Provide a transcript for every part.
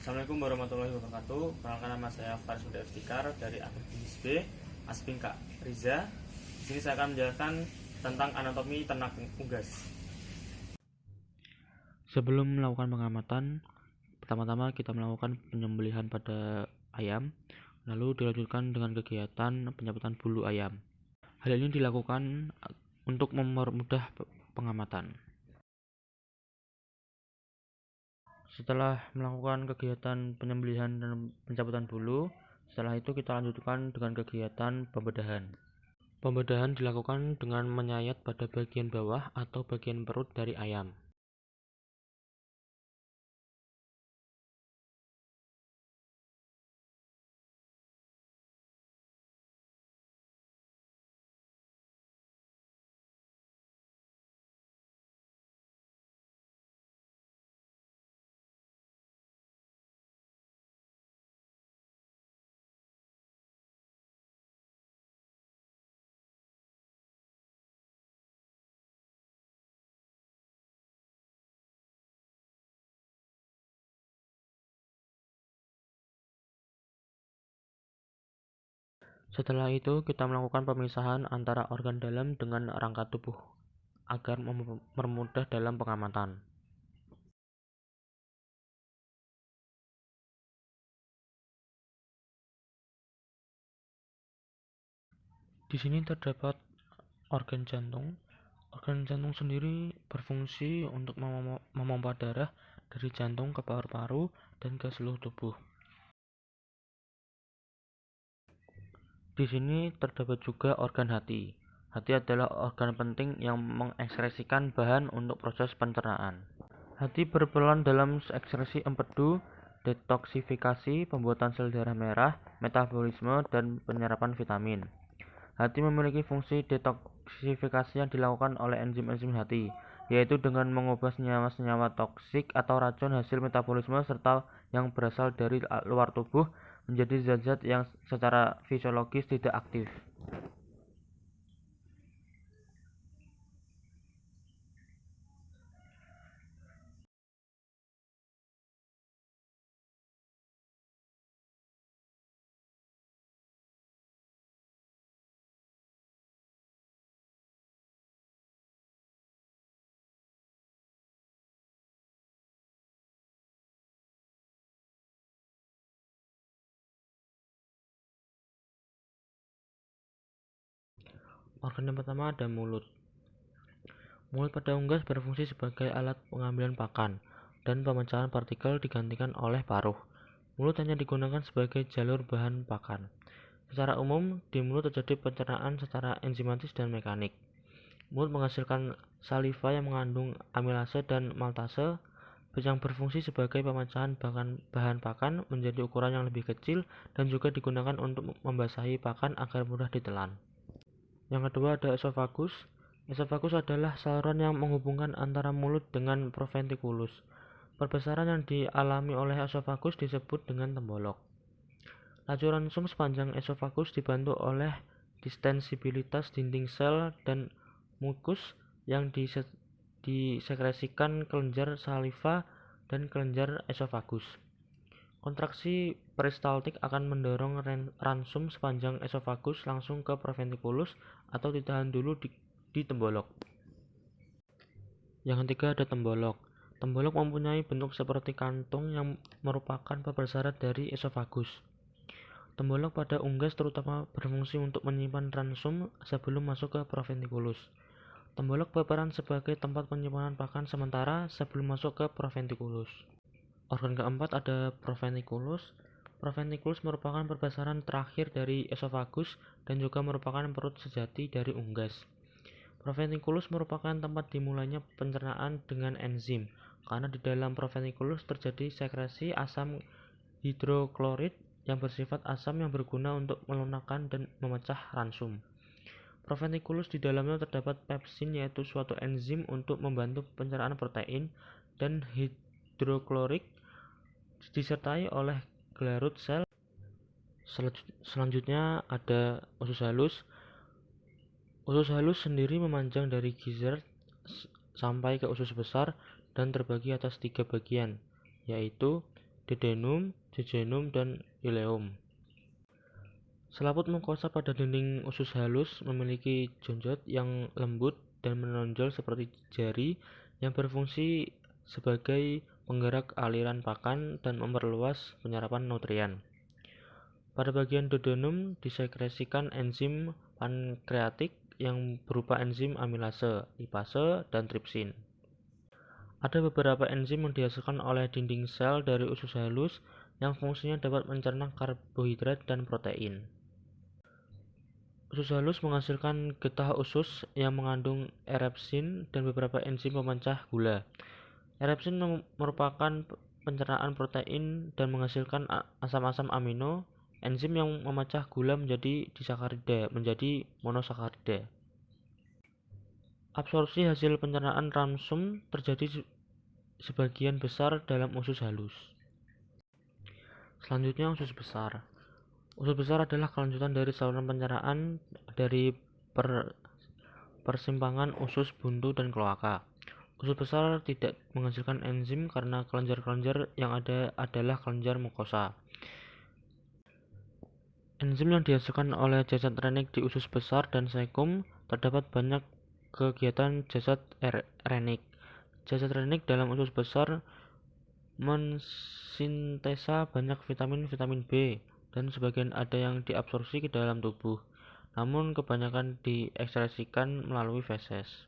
Assalamualaikum warahmatullahi wabarakatuh. Perkenalkan, nama saya Faris Huda Iftikar dari Aktivis B, Aspinka Riza. Di sini saya akan menjelaskan tentang anatomi ternak unggas. Sebelum melakukan pengamatan, pertama-tama kita melakukan penyembelihan pada ayam, lalu dilanjutkan dengan kegiatan pencabutan bulu ayam. Hal ini dilakukan untuk mempermudah pengamatan. Setelah melakukan kegiatan penyembelihan dan pencabutan bulu, setelah itu kita lanjutkan dengan kegiatan pembedahan. Pembedahan dilakukan dengan menyayat pada bagian bawah atau bagian perut dari ayam. Setelah itu, kita melakukan pemisahan antara organ dalam dengan rangka tubuh agar mempermudah dalam pengamatan. Di sini terdapat organ jantung. Organ jantung sendiri berfungsi untuk memompa darah dari jantung ke paru-paru dan ke seluruh tubuh. Di sini terdapat juga organ hati. Hati adalah organ penting yang mengekskresikan bahan untuk proses pencernaan. Hati berperan dalam ekskresi empedu, detoksifikasi, pembuatan sel darah merah, metabolisme, dan penyerapan vitamin. Hati memiliki fungsi detoksifikasi yang dilakukan oleh enzim-enzim hati, yaitu dengan mengubah senyawa-senyawa toksik atau racun hasil metabolisme serta yang berasal dari luar tubuh menjadi zat-zat yang secara fisiologis tidak aktif. Organ yang pertama ada mulut. Mulut pada unggas berfungsi sebagai alat pengambilan pakan, dan pemecahan partikel digantikan oleh paruh. Mulut hanya digunakan sebagai jalur bahan pakan. Secara umum, di mulut terjadi pencernaan secara enzimatis dan mekanik. Mulut menghasilkan saliva yang mengandung amilase dan maltase yang berfungsi sebagai pemecahan bahan pakan menjadi ukuran yang lebih kecil dan juga digunakan untuk membasahi pakan agar mudah ditelan. Yang kedua ada esofagus. Esofagus adalah saluran yang menghubungkan antara mulut dengan proventriculus. Perbesaran yang dialami oleh esofagus disebut dengan tembolok. Laju ransum sepanjang esofagus dibantu oleh distensibilitas dinding sel dan mukus yang disekresikan kelenjar saliva dan kelenjar esofagus. Kontraksi peristaltik akan mendorong ransum sepanjang esofagus langsung ke proventriculus atau ditahan dulu di tembolok. Yang ketiga ada tembolok. Tembolok mempunyai bentuk seperti kantung yang merupakan perbesaran dari esofagus. Tembolok pada unggas terutama berfungsi untuk menyimpan ransum sebelum masuk ke proventriculus. Tembolok berperan sebagai tempat penyimpanan pakan sementara sebelum masuk ke proventriculus. Organ keempat ada proventriculus. Proventriculus merupakan perbesaran terakhir dari esofagus dan juga merupakan perut sejati dari unggas. Proventriculus merupakan tempat dimulainya pencernaan dengan enzim, karena di dalam proventriculus terjadi sekresi asam hidroklorid yang bersifat asam yang berguna untuk melunakkan dan memecah ransum. Proventriculus di dalamnya terdapat pepsin, yaitu suatu enzim untuk membantu pencernaan protein, dan hidroklorik disertai oleh gelarut sel. Selanjutnya ada usus halus. Usus halus sendiri memanjang dari gizzard sampai ke usus besar dan terbagi atas 3 bagian, yaitu duodenum, jejunum, dan ileum. Selaput mukosa pada dinding usus halus memiliki jonjot yang lembut dan menonjol seperti jari yang berfungsi sebagai penggerak aliran pakan dan memperluas penyerapan nutrien. Pada bagian duodenum disekresikan enzim pankreatik yang berupa enzim amilase, lipase, dan tripsin. Ada beberapa enzim yang dihasilkan oleh dinding sel dari usus halus yang fungsinya dapat mencerna karbohidrat dan protein. Usus halus menghasilkan getah usus yang mengandung erepsin dan beberapa enzim pemecah gula. Erepsin merupakan pencernaan protein dan menghasilkan asam-asam amino. Enzim yang memecah gula menjadi disakarida menjadi monosakarida. Absorpsi hasil pencernaan ramsum terjadi sebagian besar dalam usus halus. Selanjutnya usus besar. Usus besar adalah kelanjutan dari saluran pencernaan dari persimpangan usus buntu dan kloaka. Usus besar tidak menghasilkan enzim karena kelenjar-kelenjar yang ada adalah kelenjar mukosa. Enzim yang dihasilkan oleh jasad renik di usus besar dan sekum terdapat banyak kegiatan jasad renik. Jasad renik dalam usus besar mensintesa banyak vitamin B dan sebagian ada yang diabsorpsi ke dalam tubuh, namun kebanyakan diekskresikan melalui feses.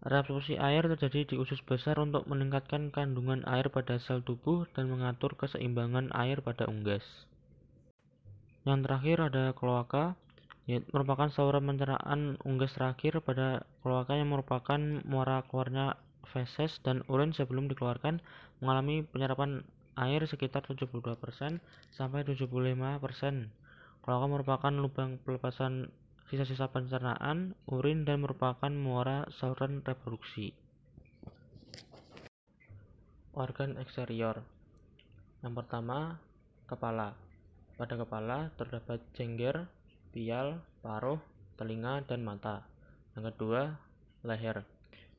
Reabsorpsi air terjadi di usus besar untuk meningkatkan kandungan air pada sel tubuh dan mengatur keseimbangan air pada unggas. Yang terakhir ada kloaka, merupakan saluran pencernaan unggas terakhir pada kloaka yang merupakan muara keluarnya feses dan urin sebelum dikeluarkan mengalami penyerapan air sekitar 72% sampai 75%. Kloaka merupakan lubang pelepasan sisa-sisa pencernaan urin dan merupakan muara saluran reproduksi. Organ eksterior. Yang pertama, kepala. Pada kepala terdapat cengger, pial, paruh, telinga, dan mata. Yang kedua, leher.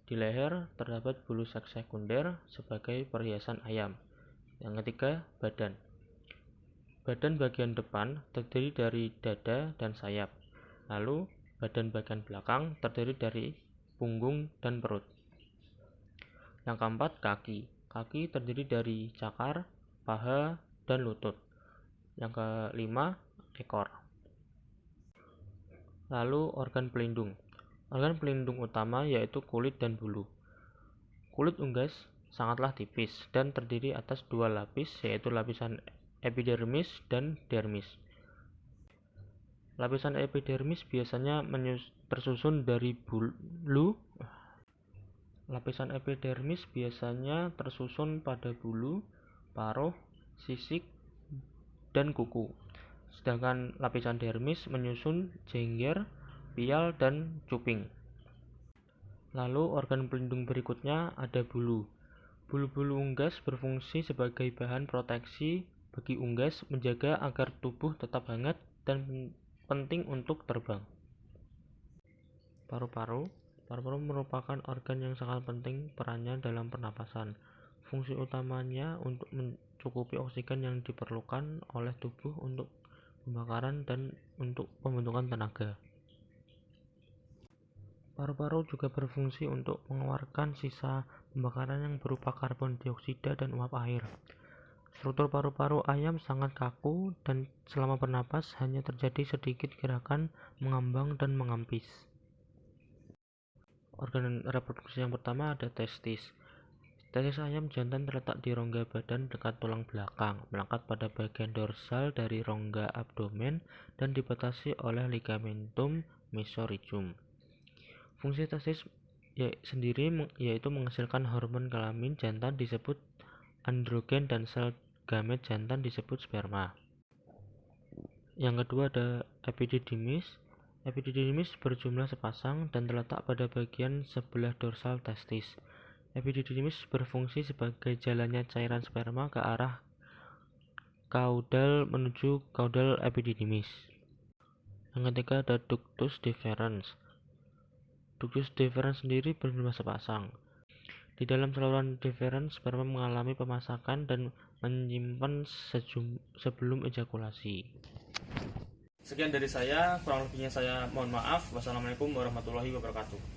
Di leher terdapat bulu sekunder sebagai perhiasan ayam. Yang ketiga, badan. Badan bagian depan terdiri dari dada dan sayap. Lalu, badan bagian belakang terdiri dari punggung dan perut. Yang keempat, kaki. Kaki terdiri dari cakar, paha, dan lutut. Yang kelima, ekor. Lalu organ pelindung. Organ pelindung utama yaitu kulit dan bulu. Kulit unggas sangatlah tipis dan terdiri atas dua lapis yaitu lapisan epidermis dan dermis. Lapisan epidermis biasanya tersusun dari bulu. Lapisan epidermis biasanya tersusun pada bulu, paruh, sisik, dan kuku. Sedangkan lapisan dermis menyusun jengger, pial, dan cuping. Lalu organ pelindung berikutnya ada bulu. Bulu-bulu unggas berfungsi sebagai bahan proteksi bagi unggas, menjaga agar tubuh tetap hangat dan penting untuk terbang. Paru-paru. Paru-paru merupakan organ yang sangat penting perannya dalam pernapasan. Fungsi utamanya untuk mencukupi oksigen yang diperlukan oleh tubuh untuk pembakaran dan untuk pembentukan tenaga. Paru-paru juga berfungsi untuk mengeluarkan sisa pembakaran yang berupa karbon dioksida dan uap air. Struktur paru-paru ayam sangat kaku dan selama bernapas hanya terjadi sedikit gerakan mengambang dan mengampis. Organ reproduksi yang pertama ada testis. Testis ayam jantan terletak di rongga badan dekat tulang belakang, melengkung pada bagian dorsal dari rongga abdomen dan dibatasi oleh ligamentum mesorrhizum. Fungsi testis sendiri yaitu menghasilkan hormon kelamin jantan disebut androgen dan sel gamet jantan disebut sperma. Yang kedua ada epididymis. Epididymis berjumlah sepasang dan terletak pada bagian sebelah dorsal testis. Epididymis berfungsi sebagai jalannya cairan sperma ke arah kaudal menuju kaudal epididymis. Yang ketiga ada ductus deferens. Ductus deferens sendiri berjumlah sepasang. Di dalam saluran deferens, sperma mengalami pemasakan dan menyimpan sebelum ejakulasi. Sekian dari saya, kurang lebihnya saya mohon maaf. Wassalamualaikum warahmatullahi wabarakatuh.